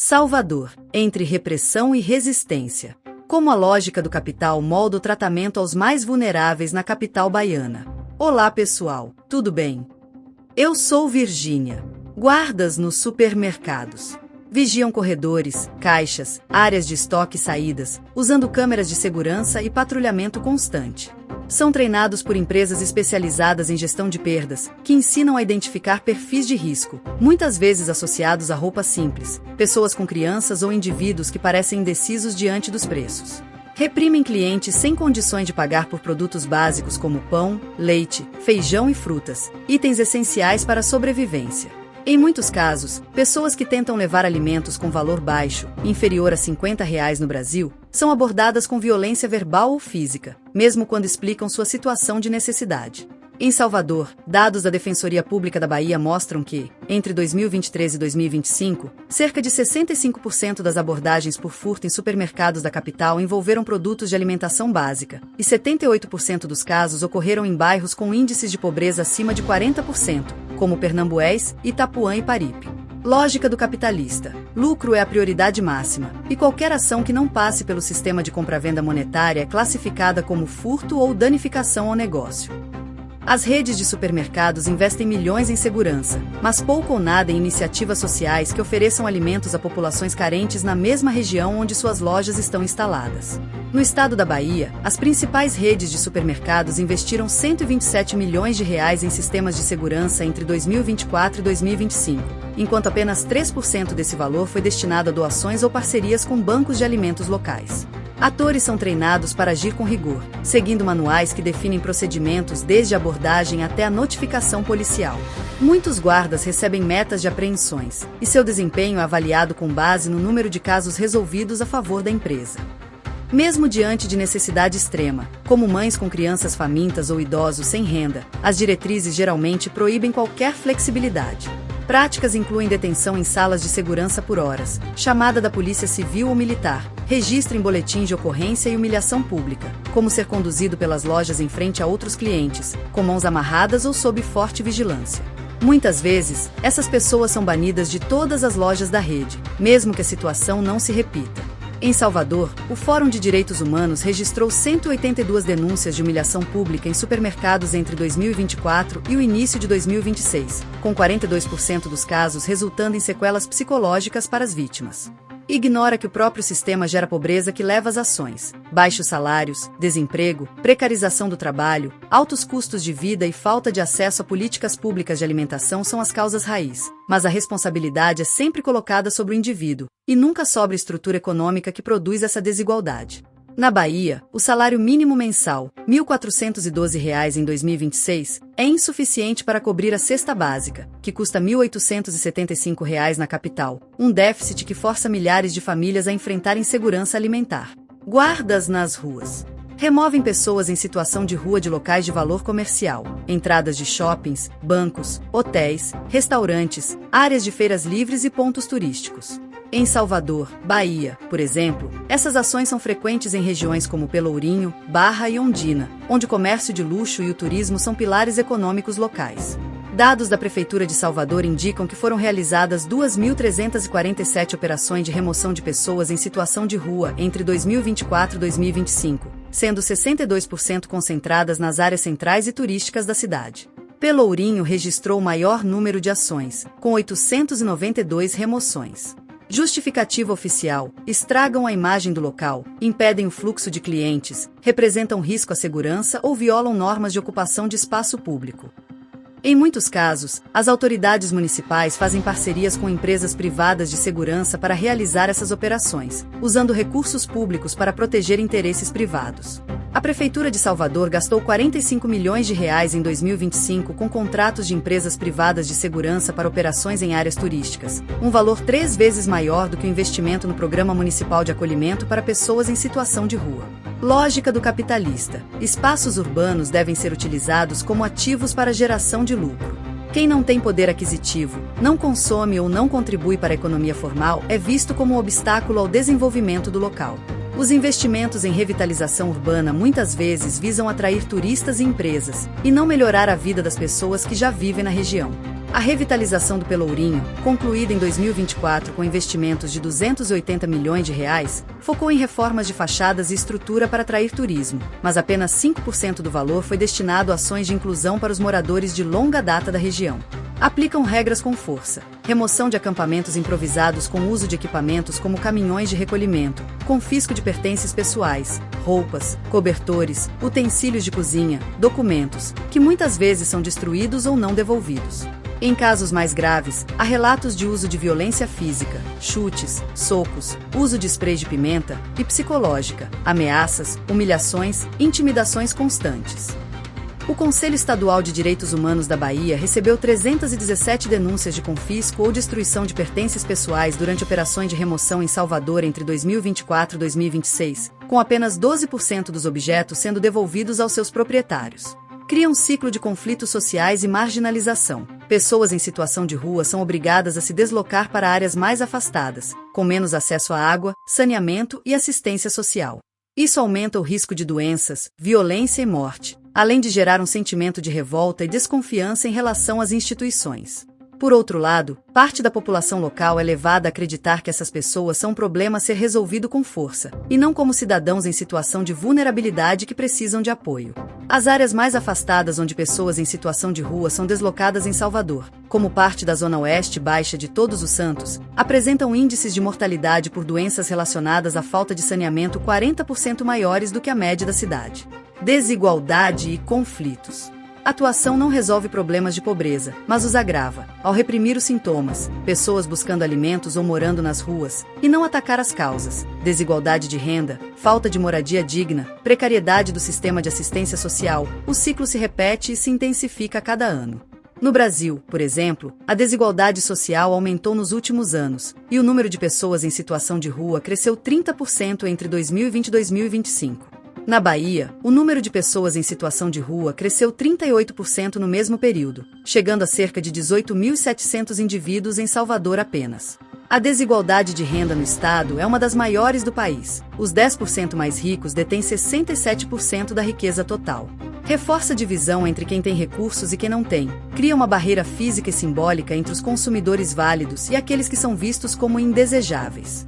Salvador, entre repressão e resistência. Como a lógica do capital molda o tratamento aos mais vulneráveis na capital baiana. Olá pessoal, tudo bem? Eu sou Virgínia. Guardas nos supermercados vigiam corredores, caixas, áreas de estoque e saídas, usando câmeras de segurança e patrulhamento constante. São treinados por empresas especializadas em gestão de perdas, que ensinam a identificar perfis de risco, muitas vezes associados a roupas simples, pessoas com crianças ou indivíduos que parecem indecisos diante dos preços. Reprimem clientes sem condições de pagar por produtos básicos como pão, leite, feijão e frutas, itens essenciais para a sobrevivência. Em muitos casos, pessoas que tentam levar alimentos com valor baixo, inferior a R$50 no Brasil, são abordadas com violência verbal ou física, mesmo quando explicam sua situação de necessidade. Em Salvador, dados da Defensoria Pública da Bahia mostram que, entre 2023 e 2025, cerca de 65% das abordagens por furto em supermercados da capital envolveram produtos de alimentação básica, e 78% dos casos ocorreram em bairros com índices de pobreza acima de 40%, como Pernambués, Itapuã e Paripe. Lógica do capitalista. Lucro é a prioridade máxima, e qualquer ação que não passe pelo sistema de compra-venda monetária é classificada como furto ou danificação ao negócio. As redes de supermercados investem milhões em segurança, mas pouco ou nada em iniciativas sociais que ofereçam alimentos a populações carentes na mesma região onde suas lojas estão instaladas. No estado da Bahia, as principais redes de supermercados investiram R$127 milhões em sistemas de segurança entre 2024 e 2025, enquanto apenas 3% desse valor foi destinado a doações ou parcerias com bancos de alimentos locais. Atores são treinados para agir com rigor, seguindo manuais que definem procedimentos desde a abordagem até a notificação policial. Muitos guardas recebem metas de apreensões, e seu desempenho é avaliado com base no número de casos resolvidos a favor da empresa. Mesmo diante de necessidade extrema, como mães com crianças famintas ou idosos sem renda, as diretrizes geralmente proíbem qualquer flexibilidade. Práticas incluem detenção em salas de segurança por horas, chamada da polícia civil ou militar, registro em boletim de ocorrência e humilhação pública, como ser conduzido pelas lojas em frente a outros clientes, com mãos amarradas ou sob forte vigilância. Muitas vezes, essas pessoas são banidas de todas as lojas da rede, mesmo que a situação não se repita. Em Salvador, o Fórum de Direitos Humanos registrou 182 denúncias de humilhação pública em supermercados entre 2024 e o início de 2026, com 42% dos casos resultando em sequelas psicológicas para as vítimas. Ignora que o próprio sistema gera pobreza que leva às ações. Baixos salários, desemprego, precarização do trabalho, altos custos de vida e falta de acesso a políticas públicas de alimentação são as causas raiz, mas a responsabilidade é sempre colocada sobre o indivíduo, e nunca sobre a estrutura econômica que produz essa desigualdade. Na Bahia, o salário mínimo mensal, R$ 1.412 em 2026, é insuficiente para cobrir a cesta básica, que custa R$ 1.875 na capital, um déficit que força milhares de famílias a enfrentar insegurança alimentar. Guardas nas ruas. Removem pessoas em situação de rua de locais de valor comercial, entradas de shoppings, bancos, hotéis, restaurantes, áreas de feiras livres e pontos turísticos. Em Salvador, Bahia, por exemplo, essas ações são frequentes em regiões como Pelourinho, Barra e Ondina, onde o comércio de luxo e o turismo são pilares econômicos locais. Dados da Prefeitura de Salvador indicam que foram realizadas 2.347 operações de remoção de pessoas em situação de rua entre 2024 e 2025, sendo 62% concentradas nas áreas centrais e turísticas da cidade. Pelourinho registrou o maior número de ações, com 892 remoções. Justificativa oficial: estragam a imagem do local, impedem o fluxo de clientes, representam risco à segurança ou violam normas de ocupação de espaço público. Em muitos casos, as autoridades municipais fazem parcerias com empresas privadas de segurança para realizar essas operações, usando recursos públicos para proteger interesses privados. A Prefeitura de Salvador gastou R$45 milhões em 2025 com contratos de empresas privadas de segurança para operações em áreas turísticas, um valor 3 vezes maior do que o investimento no Programa Municipal de Acolhimento para Pessoas em Situação de Rua. Lógica do capitalista. Espaços urbanos devem ser utilizados como ativos para geração de lucro. Quem não tem poder aquisitivo, não consome ou não contribui para a economia formal é visto como um obstáculo ao desenvolvimento do local. Os investimentos em revitalização urbana muitas vezes visam atrair turistas e empresas, e não melhorar a vida das pessoas que já vivem na região. A revitalização do Pelourinho, concluída em 2024 com investimentos de R$ 280 milhões, focou em reformas de fachadas e estrutura para atrair turismo, mas apenas 5% do valor foi destinado a ações de inclusão para os moradores de longa data da região. Aplicam regras com força, remoção de acampamentos improvisados com uso de equipamentos como caminhões de recolhimento, confisco de pertences pessoais, roupas, cobertores, utensílios de cozinha, documentos, que muitas vezes são destruídos ou não devolvidos. Em casos mais graves, há relatos de uso de violência física, chutes, socos, uso de spray de pimenta e psicológica, ameaças, humilhações, intimidações constantes. O Conselho Estadual de Direitos Humanos da Bahia recebeu 317 denúncias de confisco ou destruição de pertences pessoais durante operações de remoção em Salvador entre 2024 e 2026, com apenas 12% dos objetos sendo devolvidos aos seus proprietários. Cria um ciclo de conflitos sociais e marginalização. Pessoas em situação de rua são obrigadas a se deslocar para áreas mais afastadas, com menos acesso à água, saneamento e assistência social. Isso aumenta o risco de doenças, violência e morte, além de gerar um sentimento de revolta e desconfiança em relação às instituições. Por outro lado, parte da população local é levada a acreditar que essas pessoas são um problema a ser resolvido com força, e não como cidadãos em situação de vulnerabilidade que precisam de apoio. As áreas mais afastadas onde pessoas em situação de rua são deslocadas em Salvador, como parte da Zona Oeste Baixa de Todos os Santos, apresentam índices de mortalidade por doenças relacionadas à falta de saneamento 40% maiores do que a média da cidade. Desigualdade e conflitos. A atuação não resolve problemas de pobreza, mas os agrava, ao reprimir os sintomas, pessoas buscando alimentos ou morando nas ruas, e não atacar as causas, desigualdade de renda, falta de moradia digna, precariedade do sistema de assistência social, o ciclo se repete e se intensifica a cada ano. No Brasil, por exemplo, a desigualdade social aumentou nos últimos anos, e o número de pessoas em situação de rua cresceu 30% entre 2020 e 2025. Na Bahia, o número de pessoas em situação de rua cresceu 38% no mesmo período, chegando a cerca de 18.700 indivíduos em Salvador apenas. A desigualdade de renda no estado é uma das maiores do país. Os 10% mais ricos detêm 67% da riqueza total. Reforça a divisão entre quem tem recursos e quem não tem, cria uma barreira física e simbólica entre os consumidores válidos e aqueles que são vistos como indesejáveis.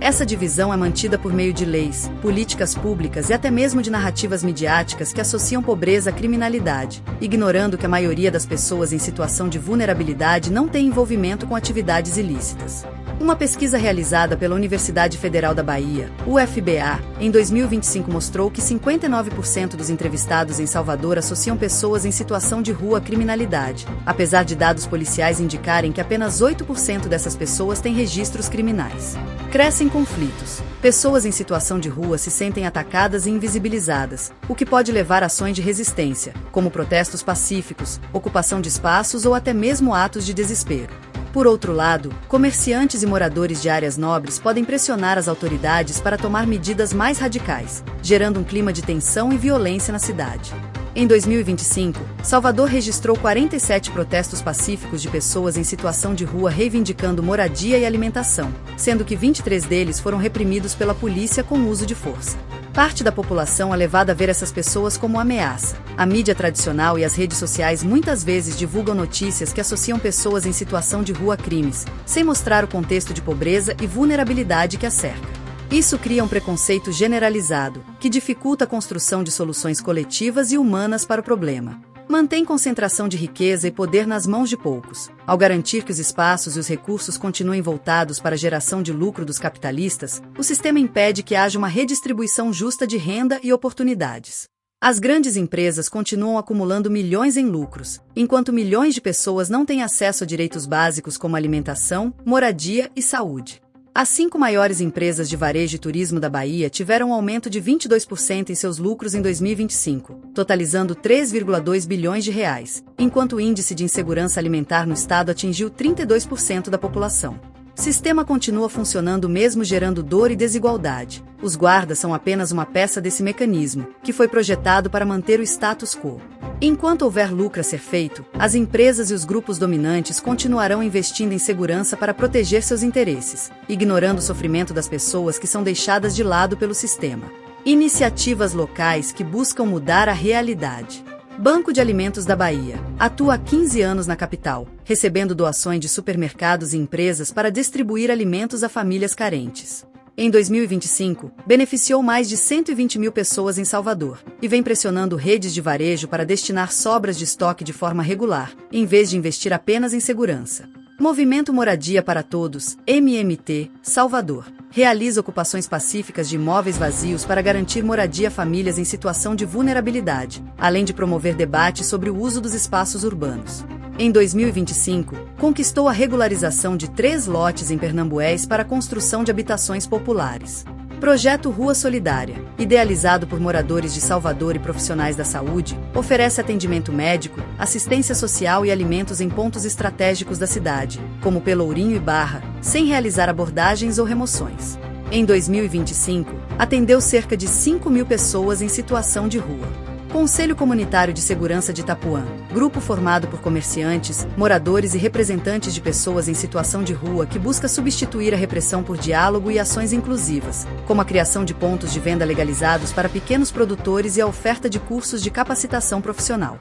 Essa divisão é mantida por meio de leis, políticas públicas e até mesmo de narrativas midiáticas que associam pobreza à criminalidade, ignorando que a maioria das pessoas em situação de vulnerabilidade não tem envolvimento com atividades ilícitas. Uma pesquisa realizada pela Universidade Federal da Bahia, UFBA, em 2025 mostrou que 59% dos entrevistados em Salvador associam pessoas em situação de rua à criminalidade, apesar de dados policiais indicarem que apenas 8% dessas pessoas têm registros criminais. Crescem conflitos. Pessoas em situação de rua se sentem atacadas e invisibilizadas, o que pode levar a ações de resistência, como protestos pacíficos, ocupação de espaços ou até mesmo atos de desespero. Por outro lado, comerciantes e moradores de áreas nobres podem pressionar as autoridades para tomar medidas mais radicais, gerando um clima de tensão e violência na cidade. Em 2025, Salvador registrou 47 protestos pacíficos de pessoas em situação de rua reivindicando moradia e alimentação, sendo que 23 deles foram reprimidos pela polícia com uso de força. Parte da população é levada a ver essas pessoas como ameaça. A mídia tradicional e as redes sociais muitas vezes divulgam notícias que associam pessoas em situação de rua a crimes, sem mostrar o contexto de pobreza e vulnerabilidade que a cerca. Isso cria um preconceito generalizado, que dificulta a construção de soluções coletivas e humanas para o problema. Mantém concentração de riqueza e poder nas mãos de poucos. Ao garantir que os espaços e os recursos continuem voltados para a geração de lucro dos capitalistas, o sistema impede que haja uma redistribuição justa de renda e oportunidades. As grandes empresas continuam acumulando milhões em lucros, enquanto milhões de pessoas não têm acesso a direitos básicos como alimentação, moradia e saúde. As 5 maiores empresas de varejo e turismo da Bahia tiveram um aumento de 22% em seus lucros em 2025, totalizando 3,2 bilhões de reais, enquanto o índice de insegurança alimentar no estado atingiu 32% da população. O sistema continua funcionando mesmo gerando dor e desigualdade. Os guardas são apenas uma peça desse mecanismo, que foi projetado para manter o status quo. Enquanto houver lucro a ser feito, as empresas e os grupos dominantes continuarão investindo em segurança para proteger seus interesses, ignorando o sofrimento das pessoas que são deixadas de lado pelo sistema. Iniciativas locais que buscam mudar a realidade. Banco de Alimentos da Bahia. Atua há 15 anos na capital, recebendo doações de supermercados e empresas para distribuir alimentos a famílias carentes. Em 2025, beneficiou mais de 120 mil pessoas em Salvador e vem pressionando redes de varejo para destinar sobras de estoque de forma regular, em vez de investir apenas em segurança. Movimento Moradia para Todos, MMT, Salvador, realiza ocupações pacíficas de imóveis vazios para garantir moradia a famílias em situação de vulnerabilidade, além de promover debate sobre o uso dos espaços urbanos. Em 2025, conquistou a regularização de 3 lotes em Pernambués para a construção de habitações populares. Projeto Rua Solidária, idealizado por moradores de Salvador e profissionais da saúde, oferece atendimento médico, assistência social e alimentos em pontos estratégicos da cidade, como Pelourinho e Barra, sem realizar abordagens ou remoções. Em 2025, atendeu cerca de 5 mil pessoas em situação de rua. Conselho Comunitário de Segurança de Itapuã, grupo formado por comerciantes, moradores e representantes de pessoas em situação de rua que busca substituir a repressão por diálogo e ações inclusivas, como a criação de pontos de venda legalizados para pequenos produtores e a oferta de cursos de capacitação profissional.